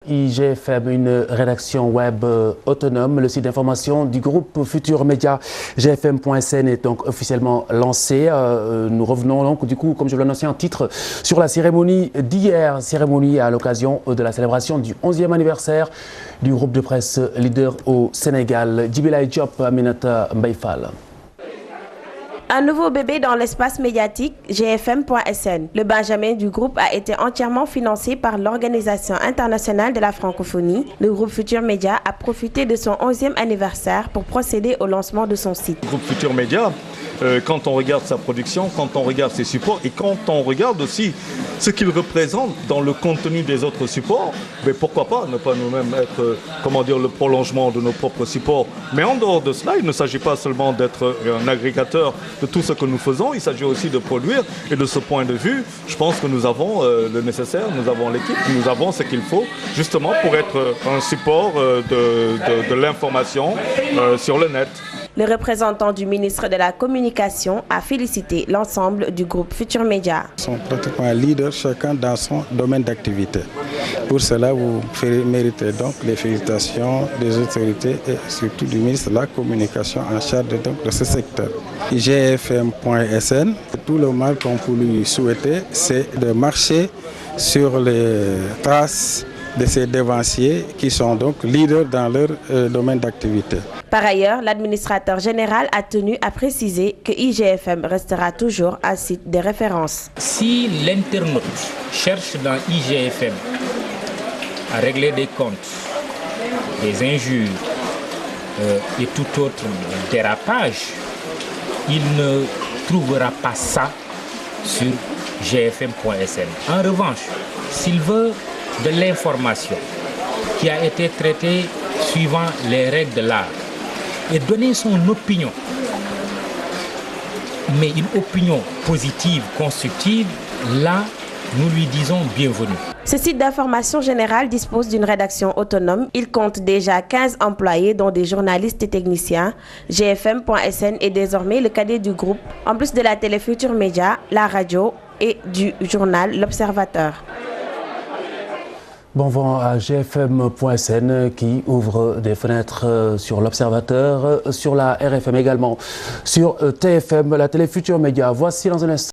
IGFM, une rédaction web autonome. Le site d'information du groupe Futur Média GFM.sn est donc officiellement lancé. Nous revenons donc du coup, comme je l'annonçais en titre, sur la cérémonie d'hier, cérémonie à l'occasion de la célébration du 11e anniversaire du groupe de presse leader au Sénégal. Djibilay Diop, Aminata Mbaye-Fall. Un nouveau bébé dans l'espace médiatique, GFM.sn. Le Benjamin du groupe a été entièrement financé par l'Organisation internationale de la francophonie. Le groupe Futur Média a profité de son 11e anniversaire pour procéder au lancement de son site. Le groupe Futur Média, quand on regarde sa production, quand on regarde ses supports et quand on regarde aussi ce qu'il représente dans le contenu des autres supports, mais pourquoi pas ne pas nous-mêmes être, comment dire, le prolongement de nos propres supports. Mais en dehors de cela, il ne s'agit pas seulement d'être un agrégateur de tout ce que nous faisons, il s'agit aussi de produire. Et de ce point de vue, je pense que nous avons le nécessaire, nous avons l'équipe, nous avons ce qu'il faut justement pour être un support de l'information sur le net. Le représentant du ministre de la Communication a félicité l'ensemble du groupe Futur Média. Ils sont pratiquement leaders chacun dans son domaine d'activité. Pour cela, vous méritez donc les félicitations des autorités et surtout du ministre de la Communication en charge de ce secteur. GFM.sn, tout le mal qu'on peut lui souhaiter, c'est de marcher sur les traces de ces dévanciers qui sont donc leaders dans leur domaine d'activité. Par ailleurs, l'administrateur général a tenu à préciser que IGFM restera toujours un site de référence. Si l'internaute cherche dans IGFM à régler des comptes, des injures et tout autre dérapage, il ne trouvera pas ça sur GFM.sn. En revanche, s'il veut de l'information qui a été traitée suivant les règles de l'art et donner son opinion, mais une opinion positive, constructive, là, nous lui disons bienvenue. Ce site d'information générale dispose d'une rédaction autonome. Il compte déjà 15 employés, dont des journalistes et techniciens. GFM.sn est désormais le cadet du groupe, en plus de la télé Futur Média, la radio et du journal L'Observateur. Bon vent à GFM.sn qui ouvre des fenêtres sur l'Observateur, sur la RFM également, sur TFM, la télé Futur Média. Voici dans un instant.